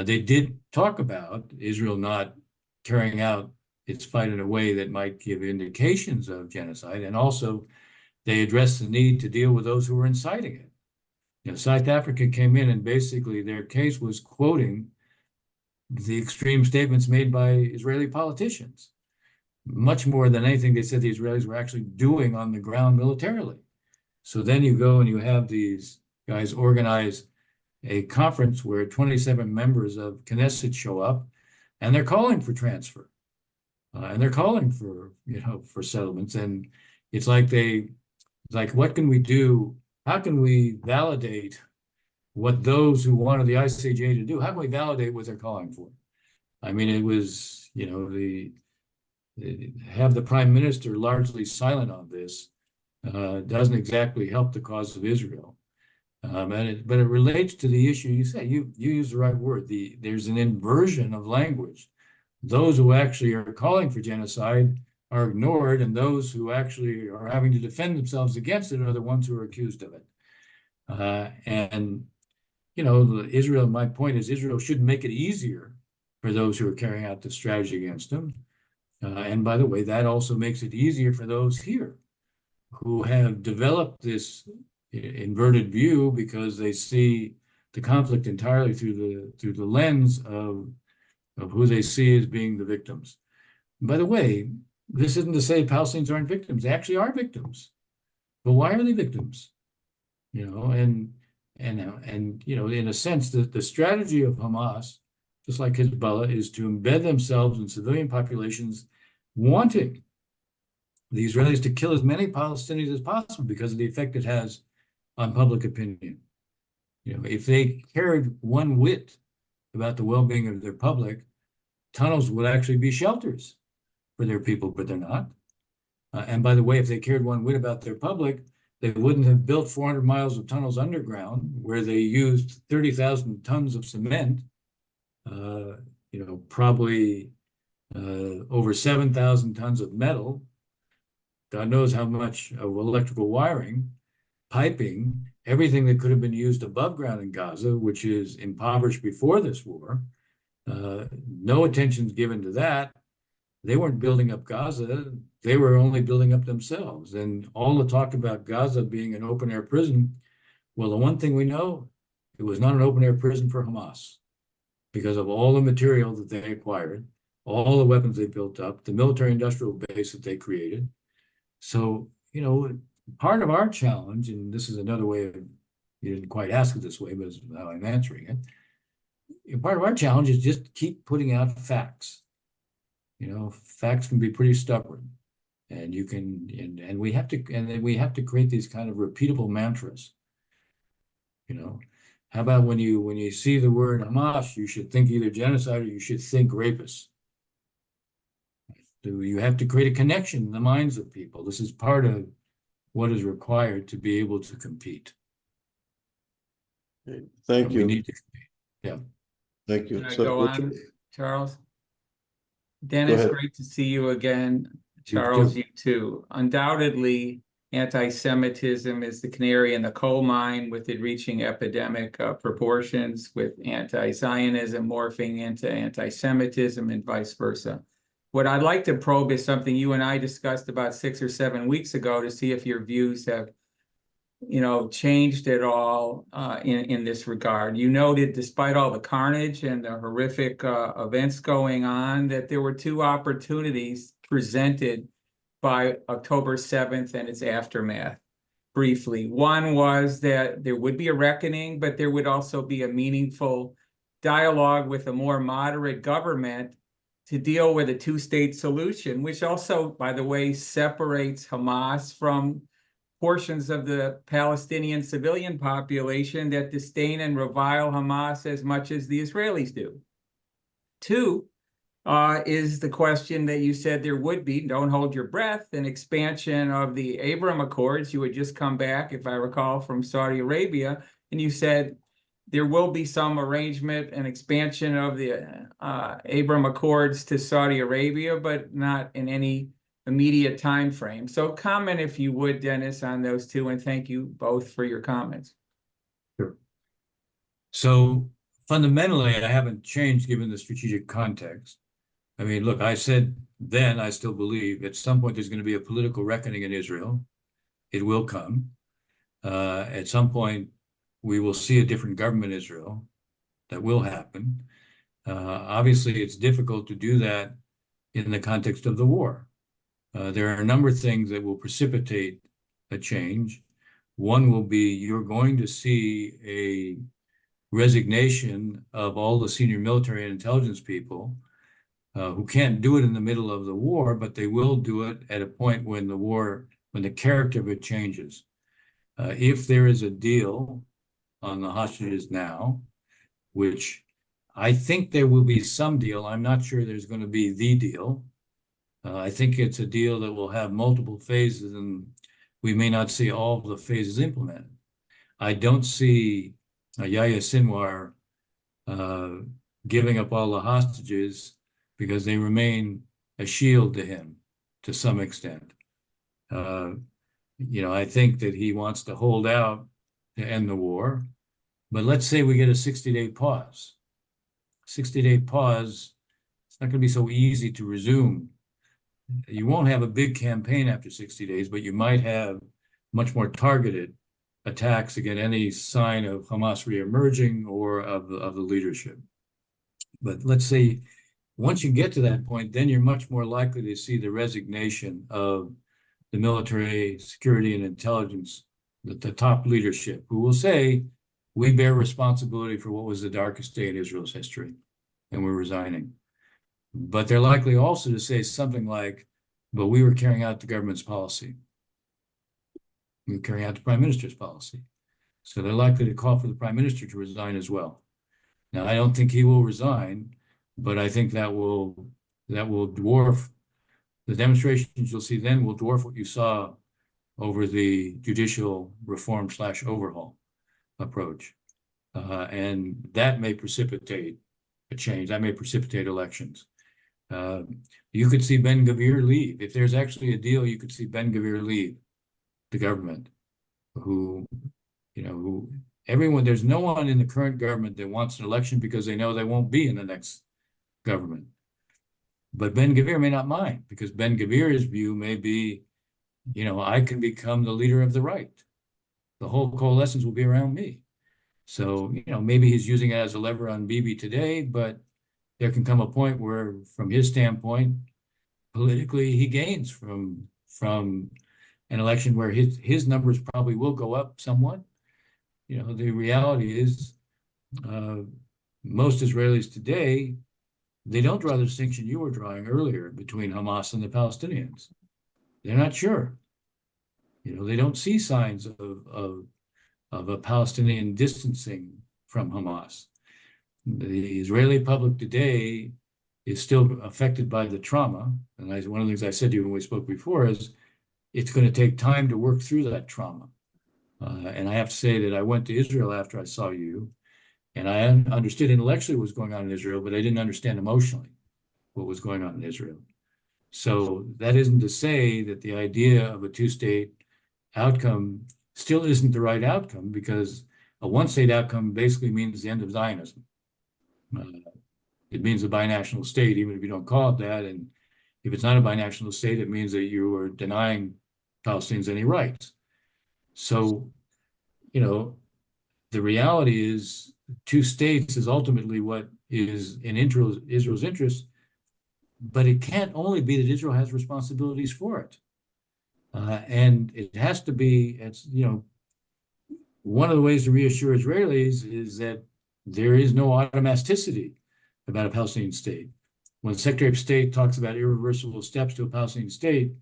They did talk about Israel not carrying out its fight in a way that might give indications of genocide. And also they addressed the need to deal with those who were inciting it. South Africa came in and basically their case was quoting the extreme statements made by Israeli politicians. Much more than anything they said the Israelis were actually doing on the ground militarily. So then you go and you have these guys organize a conference where 27 members of Knesset show up, and they're calling for transfer, and they're calling for for settlements. And it's like what can we do? How can we validate what those who wanted the ICJ to do? How can we validate what they're calling for? I mean, it was have the prime minister largely silent on this. Doesn't exactly help the cause of Israel. But it relates to the issue you say. You use the right word. There's an inversion of language. Those who actually are calling for genocide are ignored, and those who actually are having to defend themselves against it are the ones who are accused of it. Israel, my point is, Israel should make it easier for those who are carrying out the strategy against them. And by the way, that also makes it easier for those here who have developed this inverted view because they see the conflict entirely through the lens of who they see as being the victims. And by the way, this isn't to say Palestinians aren't victims. They actually are victims. But why are they victims? In a sense, the strategy of Hamas, just like Hezbollah, is to embed themselves in civilian populations, wanting the Israelis to kill as many Palestinians as possible because of the effect it has on public opinion. If they cared one whit about the well-being of their public, tunnels would actually be shelters for their people, but they're not. And by the way, if they cared one whit about their public, they wouldn't have built 400 miles of tunnels underground where they used 30,000 tons of cement, probably over 7,000 tons of metal, God knows how much of electrical wiring, piping, everything that could have been used above ground in Gaza, which is impoverished before this war. No attention is given to that. they weren't building up Gaza. They were only building up themselves. And all the talk about Gaza being an open air prison, well, the one thing we know, it was not an open air prison for Hamas because of all the material that they acquired, all the weapons they built up, the military industrial base that they created. So, part of our challenge, and this is another way of, you didn't quite ask it this way, but it's how I'm answering it. Part of our challenge is just keep putting out facts. Facts can be pretty stubborn, and and we have to create these kind of repeatable mantras. How about when you see the word Hamas, you should think either genocide or you should think rapists. You have to create a connection in the minds of people. This is part of what is required to be able to compete. Thank We you. need to compete. Yeah. Thank you. Can I So, go on, Richard? Charles? Dennis, ahead. great to see you again. You Charles, too. you too. Undoubtedly, anti-Semitism is the canary in the coal mine, with it reaching epidemic proportions, with anti-Zionism morphing into anti-Semitism and vice versa. What I'd like to probe is something you and I discussed about 6 or 7 weeks ago, to see if your views have changed at all in this regard. You noted, despite all the carnage and the horrific events going on, that there were 2 opportunities presented by October 7th and its aftermath. Briefly, one was that there would be a reckoning, but there would also be a meaningful dialogue with a more moderate government to deal with a 2-state solution, which also, by the way, separates Hamas from portions of the Palestinian civilian population that disdain and revile Hamas as much as the Israelis do. 2 is the question that you said there would be, don't hold your breath, an expansion of the Abraham Accords. You had just come back, if I recall, from Saudi Arabia, and you said there will be some arrangement and expansion of the Abraham Accords to Saudi Arabia, but not in any immediate time frame. So comment, if you would, Dennis, on those 2, and thank you both for your comments. Sure. So fundamentally, I haven't changed given the strategic context. I mean, look, I said then, I still believe at some point there's going to be a political reckoning in Israel. It will come. At some point, we will see a different government in Israel. That will happen. Obviously, it's difficult to do that in the context of the war. There are a number of things that will precipitate a change. One will be, you're going to see a resignation of all the senior military and intelligence people who can't do it in the middle of the war, but they will do it at a point when the character of it changes. If there is a deal on the hostages now, which I think there will be some deal, I'm not sure there's going to be the deal. I think it's a deal that will have multiple phases, and we may not see all of the phases implemented. I don't see Yahya Sinwar giving up all the hostages because they remain a shield to him to some extent. I think that he wants to hold out to end the war, but let's say we get a 60-day pause. 60-day pause, it's not going to be so easy to resume. You won't have a big campaign after 60 days, but you might have much more targeted attacks against any sign of Hamas reemerging or of the leadership. But let's say once you get to that point, then you're much more likely to see the resignation of the military, security, and intelligence, the top leadership, who will say, we bear responsibility for what was the darkest day in Israel's history, and we're resigning. But they're likely also to say something like, but we were carrying out the government's policy. We were carrying out the prime minister's policy. So they're likely to call for the prime minister to resign as well. Now, I don't think he will resign, but I think that will dwarf the demonstrations you'll see then will dwarf what you saw over the judicial reform / overhaul approach. And that may precipitate a change. That may precipitate elections. You could see Ben-Gvir leave. If there's actually a deal, you could see Ben-Gvir leave the government, there's no one in the current government that wants an election because they know they won't be in the next government. But Ben-Gvir may not mind, because Ben-Gvir's view may be, I can become the leader of the right. The whole coalescence will be around me. So, maybe he's using it as a lever on Bibi today, but there can come a point where, from his standpoint, politically, he gains from an election where his numbers probably will go up somewhat. The reality is, most Israelis today, they don't draw the distinction you were drawing earlier between Hamas and the Palestinians. They're not sure. They don't see signs of a Palestinian distancing from Hamas. The Israeli public today is still affected by the trauma. And one of the things I said to you when we spoke before is it's going to take time to work through that trauma. And I have to say that I went to Israel after I saw you, and I understood intellectually what was going on in Israel, but I didn't understand emotionally what was going on in Israel. So that isn't to say that the idea of a two-state outcome still isn't the right outcome, because a one-state outcome basically means the end of Zionism. It means a binational state, even if you don't call it that. And if it's not a binational state, it means that you are denying Palestinians any rights. So, the reality is 2 states is ultimately what is in Israel's interest, but it can't only be that Israel has responsibilities for it. And it has to be, one of the ways to reassure Israelis is that there is no automaticity about a Palestinian state. When the Secretary of State talks about irreversible steps to a Palestinian state,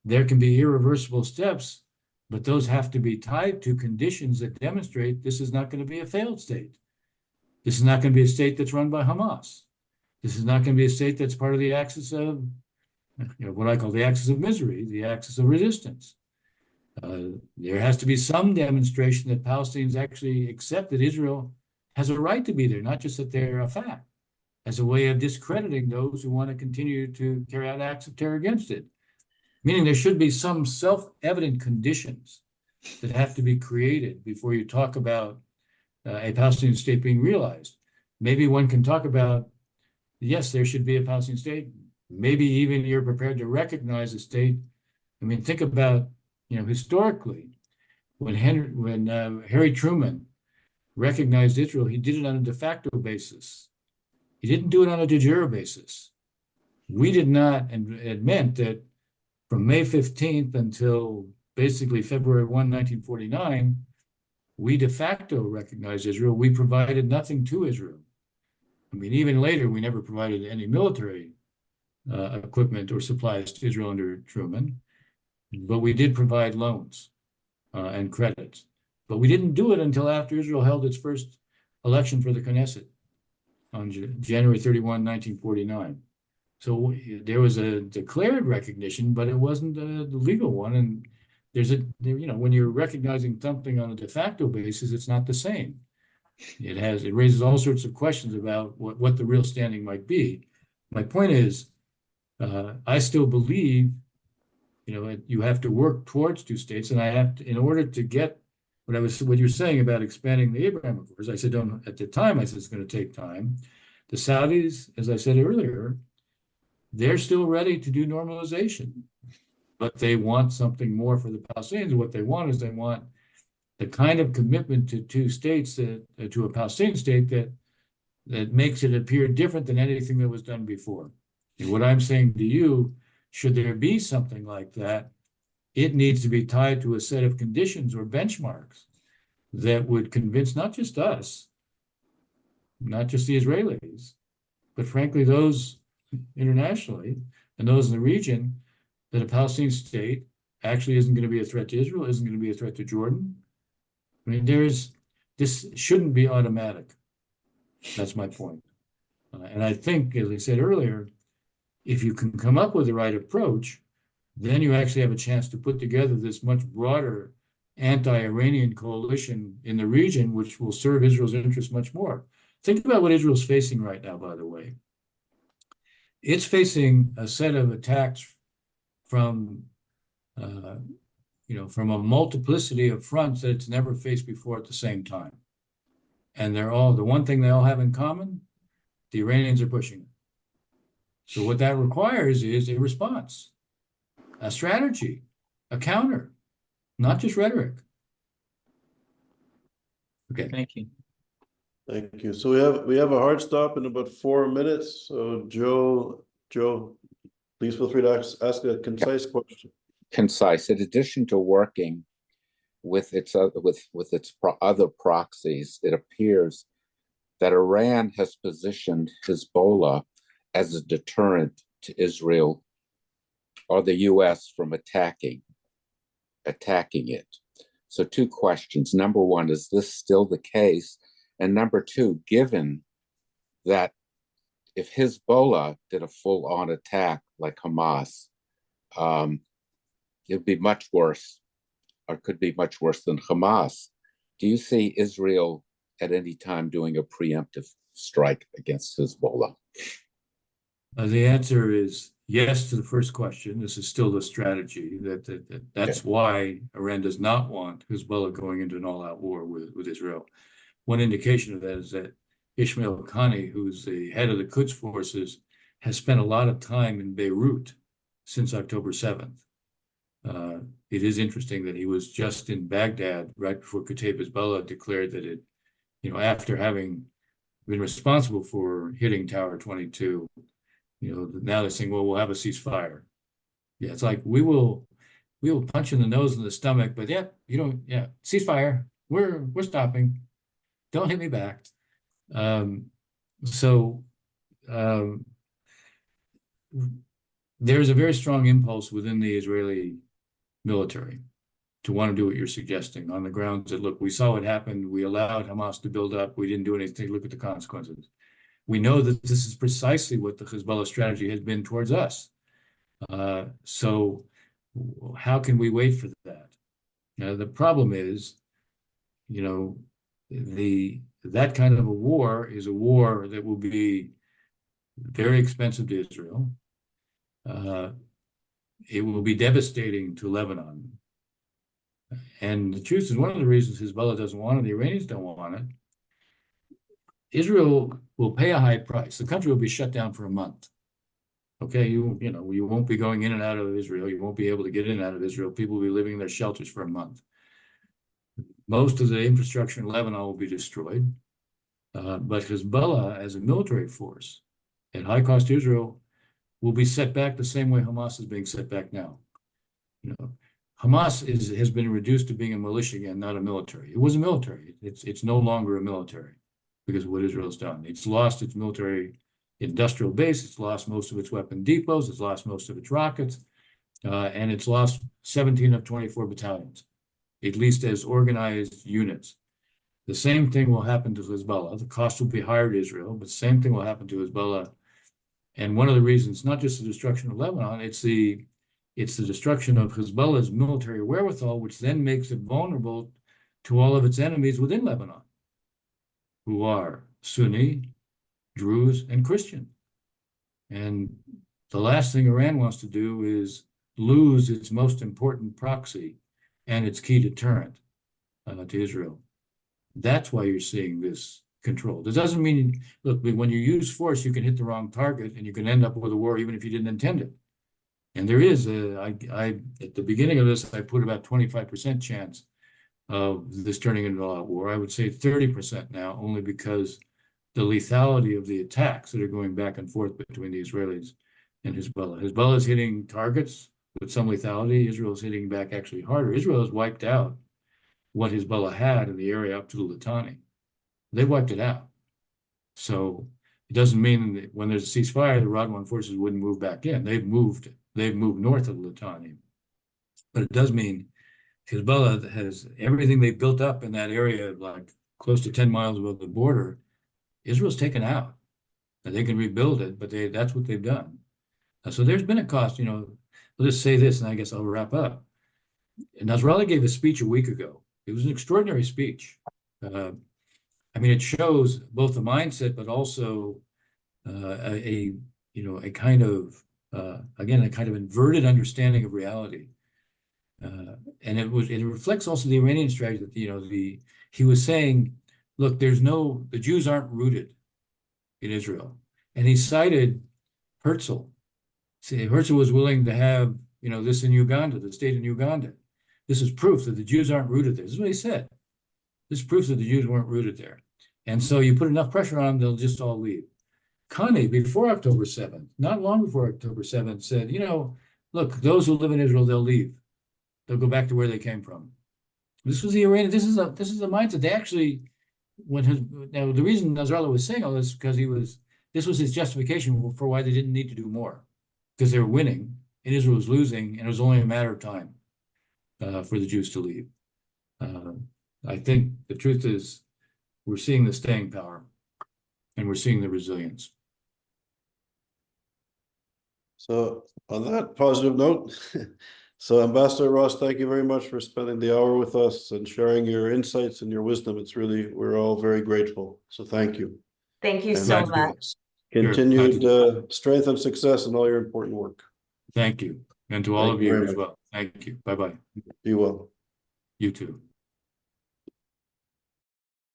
there can be irreversible steps, but those have to be tied to conditions that demonstrate this is not going to be a failed state. This is not going to be a state that's run by Hamas. This is not going to be a state that's part of the axis of, what I call the axis of misery, the axis of resistance. There has to be some demonstration that Palestinians actually accept that Israel has a right to be there, not just that they're a fact, as a way of discrediting those who want to continue to carry out acts of terror against it. Meaning there should be some self-evident conditions that have to be created before you talk about a Palestinian state being realized. Maybe one can talk about, yes, there should be a Palestinian state. Maybe even you're prepared to recognize a state. I mean, think about, historically, when Harry Truman recognized Israel, he did it on a de facto basis. He didn't do it on a de jure basis. We did not, and it meant that from May 15th until basically February 1, 1949, we de facto recognized Israel. We provided nothing to Israel. I mean, even later, we never provided any military equipment or supplies to Israel under Truman, but we did provide loans and credits. But we didn't do it until after Israel held its first election for the Knesset on January 31, 1949. So there was a declared recognition, but it wasn't the legal one. And when you're recognizing something on a de facto basis, it's not the same. It raises all sorts of questions about what the real standing might be. My point is, I still believe, you have to work towards 2 states, and I have to, in order to get what you're saying about expanding the Abraham Accords. I said, at the time, I said it's going to take time. The Saudis, as I said earlier, they're still ready to do normalization, but they want something more for the Palestinians. What they want is the kind of commitment to 2 states, to a Palestinian state that makes it appear different than anything that was done before. And what I'm saying to you, should there be something like that, it needs to be tied to a set of conditions or benchmarks that would convince not just us, not just the Israelis, but frankly, those internationally and those in the region, that a Palestinian state actually isn't going to be a threat to Israel, isn't going to be a threat to Jordan. I mean, this shouldn't be automatic. That's my point. And I think, as I said earlier, if you can come up with the right approach, then you actually have a chance to put together this much broader anti-Iranian coalition in the region, which will serve Israel's interests much more. Think about what Israel's facing right now, by the way. It's facing a set of attacks from a multiplicity of fronts that it's never faced before at the same time. And the one thing they all have in common, the Iranians are pushing it. So what that requires is a response, a strategy, a counter, not just rhetoric. Okay. Thank you. Thank you. So we have a hard stop in about 4 minutes. So Joe, please feel free to ask a concise question. Concise. In addition to working with its other proxies, it appears that Iran has positioned Hezbollah as a deterrent to Israel or the U.S. from attacking it. So 2 questions. Number 1, is this still the case? And number 2, given that if Hezbollah did a full-on attack like Hamas, it'd be much worse, or could be much worse than Hamas. Do you see Israel at any time doing a preemptive strike against Hezbollah? The answer is yes to the first question. This is still the strategy. That's why Iran does not want Hezbollah going into an all-out war with Israel. One indication of that is that Ismail Khani, who's the head of the Quds forces, has spent a lot of time in Beirut since October 7th. It is interesting that he was just in Baghdad right before Kataib Hezbollah declared that it, after having been responsible for hitting Tower 22, now they're saying, well, we'll have a ceasefire. Yeah, it's like we will punch in the nose and the stomach, but ceasefire. We're stopping. Don't hit me back. There's a very strong impulse within the Israeli military to want to do what you're suggesting on the grounds that, look, we saw what happened. We allowed Hamas to build up. We didn't do anything. Look at the consequences. We know that this is precisely what the Hezbollah strategy has been towards us. So how can we wait for that? Now, the problem is, that kind of a war is a war that will be very expensive to Israel. It will be devastating to Lebanon. And the truth is, one of the reasons Hezbollah doesn't want it, the Iranians don't want it, Israel will pay a high price. The country will be shut down for a month. Okay, you won't be going in and out of Israel. You won't be able to get in and out of Israel. People will be living in their shelters for a month. Most of the infrastructure in Lebanon will be destroyed. But Hezbollah, as a military force, at high cost to Israel, will be set back the same way Hamas is being set back now. Hamas has been reduced to being a militia again, not a military. It was a military. It's no longer a military because of what Israel's done. It's lost its military industrial base. It's lost most of its weapon depots. It's lost most of its rockets. And it's lost 17 of 24 battalions, at least as organized units. The same thing will happen to Hezbollah. The cost will be higher to Israel, but the same thing will happen to Hezbollah. And one of the reasons, not just the destruction of Lebanon, it's the destruction of Hezbollah's military wherewithal, which then makes it vulnerable to all of its enemies within Lebanon, who are Sunni, Druze, and Christian. And the last thing Iran wants to do is lose its most important proxy and its key deterrent to Israel. That's why you're seeing this control. That doesn't mean, look, when you use force, you can hit the wrong target and you can end up with a war even if you didn't intend it. And there is at the beginning of this, I put about 25% chance of this turning into an all-out war. I would say 30% now, only because the lethality of the attacks that are going back and forth between the Israelis and Hezbollah. Hezbollah is hitting targets with some lethality. Israel is hitting back actually harder. Israel has wiped out what Hezbollah had in the area up to the Litani. They wiped it out. So it doesn't mean that when there's a ceasefire, the Radwan forces wouldn't move back in. They've moved north of the Litani. But it does mean Hezbollah has everything they built up in that area, like close to 10 miles above the border, Israel's taken out. And they can rebuild it, but that's what they've done. So there's been a cost, I'll just say this, and I guess I'll wrap up. Nasrallah gave a speech a week ago. It was an extraordinary speech. It shows both the mindset, but also a kind of inverted understanding of reality. And it reflects also the Iranian strategy that, he was saying, look, the Jews aren't rooted in Israel. And he cited Herzl. See, Herzl was willing to have, this in Uganda, the state in Uganda. This is proof that the Jews aren't rooted there. This is what he said. This is proof that the Jews weren't rooted there. And so you put enough pressure on them, they'll just all leave. Connie, before October 7th, not long before October 7th, said, look, those who live in Israel, they'll leave. They'll go back to where they came from. This was the Iranian, this is a mindset. They actually, now the reason Nasrallah was saying all this, because this was his justification for why they didn't need to do more. Because they were winning, and Israel was losing, and it was only a matter of time for the Jews to leave. I think the truth is, we're seeing the staying power, and we're seeing the resilience. So on that positive note, so Ambassador Ross, thank you very much for spending the hour with us and sharing your insights and your wisdom. We're all very grateful. So thank you. Thank you And so glad to do it. much. Continued strength and success in all your important work. Thank you. And to all Thank of you you very as much. well. Thank you. Bye-bye. Be well. You too.